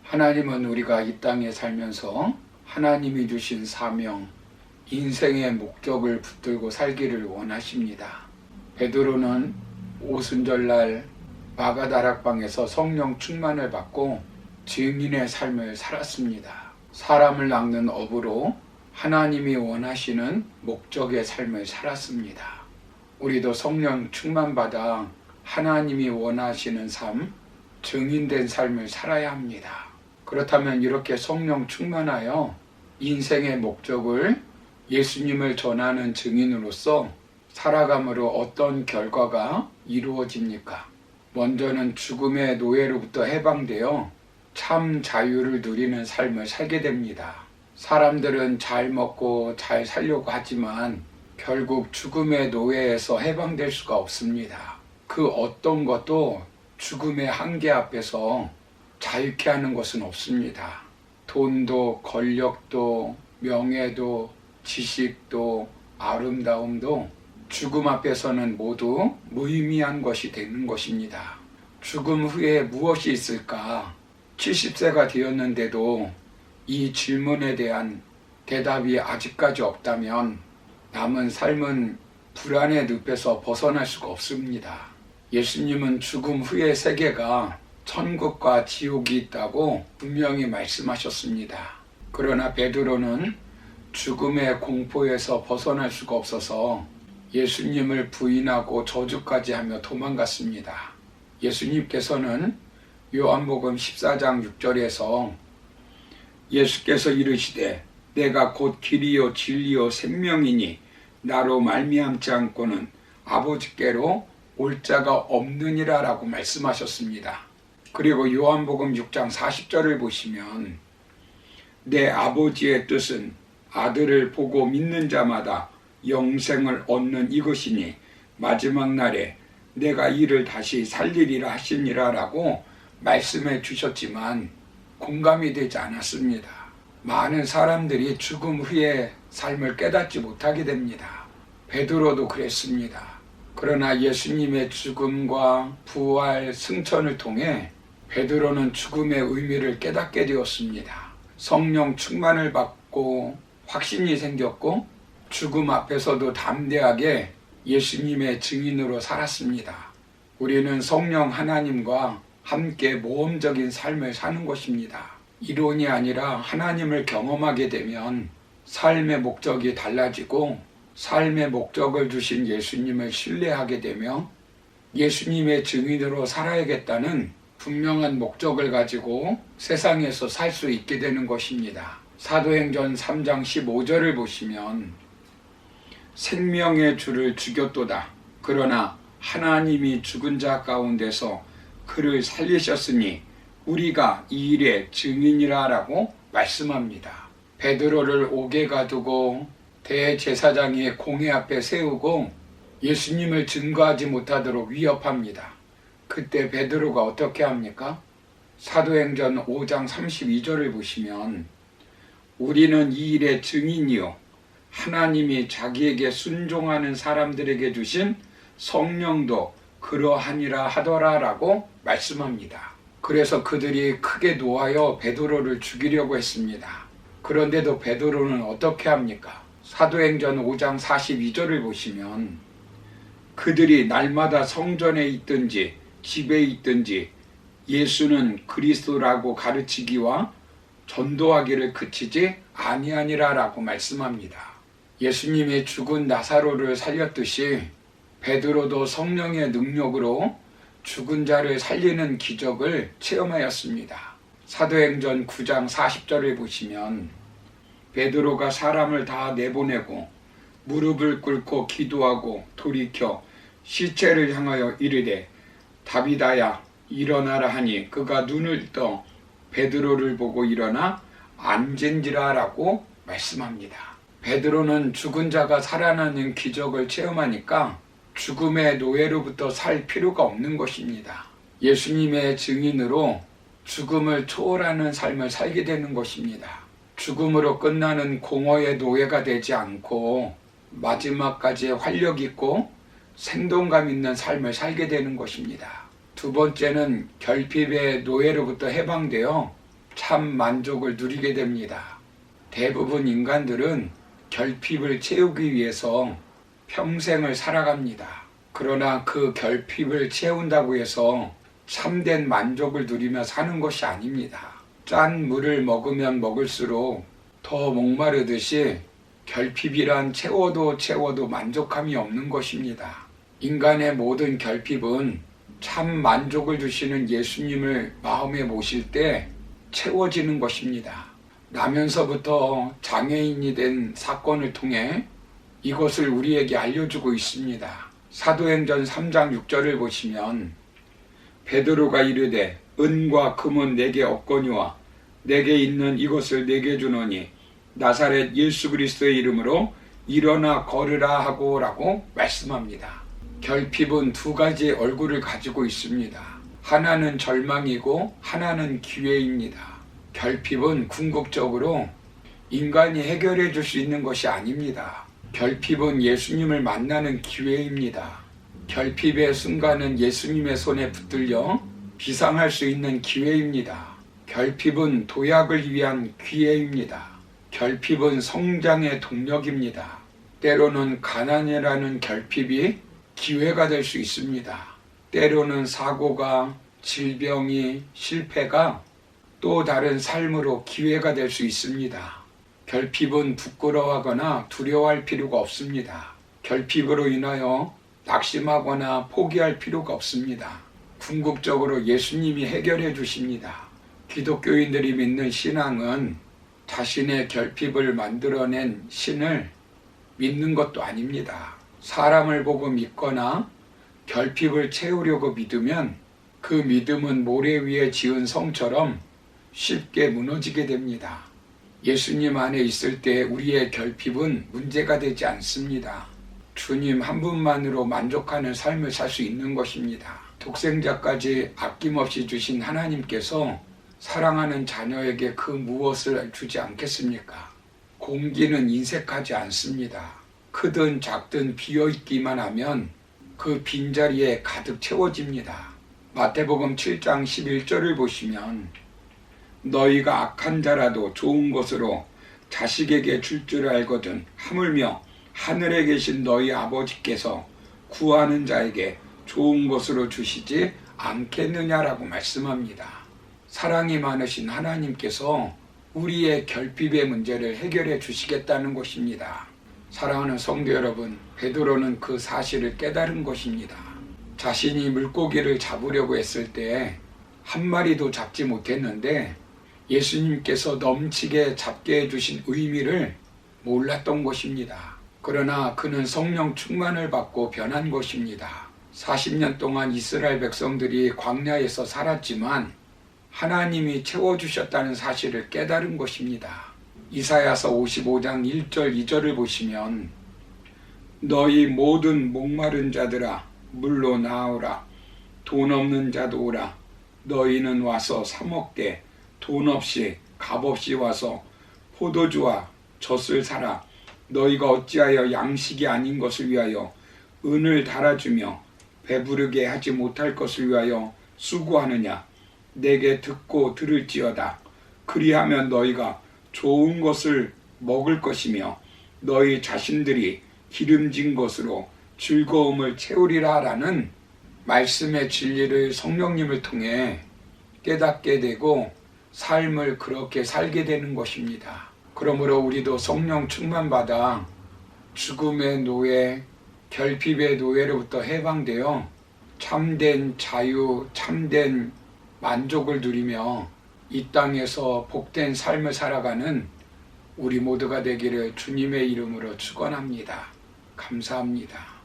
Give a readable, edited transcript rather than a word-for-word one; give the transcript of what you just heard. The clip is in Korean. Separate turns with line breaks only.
하나님은 우리가 이 땅에 살면서 하나님이 주신 사명, 인생의 목적을 붙들고 살기를 원하십니다. 베드로는 오순절날 마가다락방에서 성령 충만을 받고 증인의 삶을 살았습니다. 사람을 낚는 업으로 하나님이 원하시는 목적의 삶을 살았습니다. 우리도 성령 충만받아 하나님이 원하시는 삶, 증인된 삶을 살아야 합니다. 그렇다면 이렇게 성령 충만하여 인생의 목적을 예수님을 전하는 증인으로서 살아감으로 어떤 결과가 이루어집니까? 먼저는 죽음의 노예로부터 해방되어 참 자유를 누리는 삶을 살게 됩니다. 사람들은 잘 먹고 잘 살려고 하지만 결국 죽음의 노예에서 해방될 수가 없습니다. 그 어떤 것도 죽음의 한계 앞에서 자유케 하는 것은 없습니다. 돈도 권력도 명예도 지식도 아름다움도 죽음 앞에서는 모두 무의미한 것이 되는 것입니다. 죽음 후에 무엇이 있을까? 70세가 되었는데도 이 질문에 대한 대답이 아직까지 없다면 남은 삶은 불안의 늪에서 벗어날 수가 없습니다. 예수님은 죽음 후의 세계가 천국과 지옥이 있다고 분명히 말씀하셨습니다. 그러나 베드로는 죽음의 공포에서 벗어날 수가 없어서 예수님을 부인하고 저주까지 하며 도망갔습니다. 예수님께서는 요한복음 14장 6절에서 예수께서 이르시되 내가 곧 길이요 진리요 생명이니 나로 말미암지 않고는 아버지께로 올 자가 없느니라 라고 말씀하셨습니다. 그리고 요한복음 6장 40절을 보시면 내 아버지의 뜻은 아들을 보고 믿는 자마다 영생을 얻는 이것이니 마지막 날에 내가 이를 다시 살리리라 하시니라 라고 말씀해 주셨지만 공감이 되지 않았습니다. 많은 사람들이 죽음 후의 삶을 깨닫지 못하게 됩니다. 베드로도 그랬습니다. 그러나 예수님의 죽음과 부활, 승천을 통해 베드로는 죽음의 의미를 깨닫게 되었습니다. 성령 충만을 받고 확신이 생겼고 죽음 앞에서도 담대하게 예수님의 증인으로 살았습니다. 우리는 성령 하나님과 함께 모험적인 삶을 사는 것입니다. 이론이 아니라 하나님을 경험하게 되면 삶의 목적이 달라지고 삶의 목적을 주신 예수님을 신뢰하게 되며 예수님의 증인으로 살아야겠다는 분명한 목적을 가지고 세상에서 살 수 있게 되는 것입니다. 사도행전 3장 15절을 보시면 생명의 주를 죽였도다. 그러나 하나님이 죽은 자 가운데서 그를 살리셨으니 우리가 이 일의 증인이라 라고 말씀합니다. 베드로를 옥에 가두고 대제사장의 공회 앞에 세우고 예수님을 증거하지 못하도록 위협합니다. 그때 베드로가 어떻게 합니까? 사도행전 5장 32절을 보시면 우리는 이 일의 증인이요 하나님이 자기에게 순종하는 사람들에게 주신 성령도 그러하니라 하더라 라고 말씀합니다. 그래서 그들이 크게 노하여 베드로를 죽이려고 했습니다. 그런데도 베드로는 어떻게 합니까? 사도행전 5장 42절을 보시면 그들이 날마다 성전에 있든지 집에 있든지 예수는 그리스도라고 가르치기와 전도하기를 그치지 아니하니라 라고 말씀합니다. 예수님이 죽은 나사로를 살렸듯이 베드로도 성령의 능력으로 죽은 자를 살리는 기적을 체험하였습니다. 사도행전 9장 40절을 보시면 베드로가 사람을 다 내보내고 무릎을 꿇고 기도하고 돌이켜 시체를 향하여 이르되 다비다야 일어나라 하니 그가 눈을 떠 베드로를 보고 일어나 앉은지라 라고 말씀합니다. 베드로는 죽은 자가 살아나는 기적을 체험하니까 죽음의 노예로부터 살 필요가 없는 것입니다. 예수님의 증인으로 죽음을 초월하는 삶을 살게 되는 것입니다. 죽음으로 끝나는 공허의 노예가 되지 않고 마지막까지 활력 있고 생동감 있는 삶을 살게 되는 것입니다. 두 번째는 결핍의 노예로부터 해방되어 참 만족을 누리게 됩니다. 대부분 인간들은 결핍을 채우기 위해서 평생을 살아갑니다. 그러나 그 결핍을 채운다고 해서 참된 만족을 누리며 사는 것이 아닙니다. 짠 물을 먹으면 먹을수록 더 목마르듯이 결핍이란 채워도 만족함이 없는 것입니다. 인간의 모든 결핍은 참 만족을 주시는 예수님을 마음에 모실 때 채워지는 것입니다. 나면서부터 장애인이 된 사건을 통해 이것을 우리에게 알려주고 있습니다. 사도행전 3장 6절을 보시면 베드로가 이르되 은과 금은 내게 없거니와 내게 있는 이것을 내게 주노니 나사렛 예수 그리스도의 이름으로 일어나 걸으라 하고 라고 말씀합니다. 결핍은 두 가지의 얼굴을 가지고 있습니다. 하나는 절망이고 하나는 기회입니다. 결핍은 궁극적으로 인간이 해결해 줄 수 있는 것이 아닙니다. 결핍은 예수님을 만나는 기회입니다. 결핍의 순간은 예수님의 손에 붙들려 비상할 수 있는 기회입니다. 결핍은 도약을 위한 기회입니다. 결핍은 성장의 동력입니다. 때로는 가난이라는 결핍이 기회가 될 수 있습니다. 때로는 사고가, 질병이, 실패가 또 다른 삶으로 기회가 될 수 있습니다. 결핍은 부끄러워하거나 두려워할 필요가 없습니다. 결핍으로 인하여 낙심하거나 포기할 필요가 없습니다. 궁극적으로 예수님이 해결해 주십니다. 기독교인들이 믿는 신앙은 자신의 결핍을 만들어낸 신을 믿는 것도 아닙니다. 사람을 보고 믿거나 결핍을 채우려고 믿으면 그 믿음은 모래 위에 지은 성처럼 쉽게 무너지게 됩니다. 예수님 안에 있을 때 우리의 결핍은 문제가 되지 않습니다. 주님 한 분만으로 만족하는 삶을 살 수 있는 것입니다. 독생자까지 아낌없이 주신 하나님께서 사랑하는 자녀에게 그 무엇을 주지 않겠습니까? 공기는 인색하지 않습니다. 크든 작든 비어있기만 하면 그 빈자리에 가득 채워집니다. 마태복음 7장 11절을 보시면 너희가 악한 자라도 좋은 것으로 자식에게 줄 줄 알거든 하물며 하늘에 계신 너희 아버지께서 구하는 자에게 좋은 것으로 주시지 않겠느냐라고 말씀합니다. 사랑이 많으신 하나님께서 우리의 결핍의 문제를 해결해 주시겠다는 것입니다. 사랑하는 성도 여러분, 베드로는 그 사실을 깨달은 것입니다. 자신이 물고기를 잡으려고 했을 때 한 마리도 잡지 못했는데 예수님께서 넘치게 잡게 해주신 의미를 몰랐던 것입니다. 그러나 그는 성령 충만을 받고 변한 것입니다. 40년 동안 이스라엘 백성들이 광야에서 살았지만 하나님이 채워주셨다는 사실을 깨달은 것입니다. 이사야서 55장 1절 2절을 보시면 너희 모든 목마른 자들아 물로 나오라 돈 없는 자도 오라 너희는 와서 사 먹되 돈 없이 값없이 와서 포도주와 젖을 사라 너희가 어찌하여 양식이 아닌 것을 위하여 은을 달아주며 배부르게 하지 못할 것을 위하여 수고하느냐 내게 듣고 들을지어다 그리하면 너희가 좋은 것을 먹을 것이며 너희 자신들이 기름진 것으로 즐거움을 채우리라 라는 말씀의 진리를 성령님을 통해 깨닫게 되고 삶을 그렇게 살게 되는 것입니다. 그러므로 우리도 성령 충만받아 죽음의 노예, 결핍의 노예로부터 해방되어 참된 자유, 참된 만족을 누리며 이 땅에서 복된 삶을 살아가는 우리 모두가 되기를 주님의 이름으로 축원합니다. 감사합니다.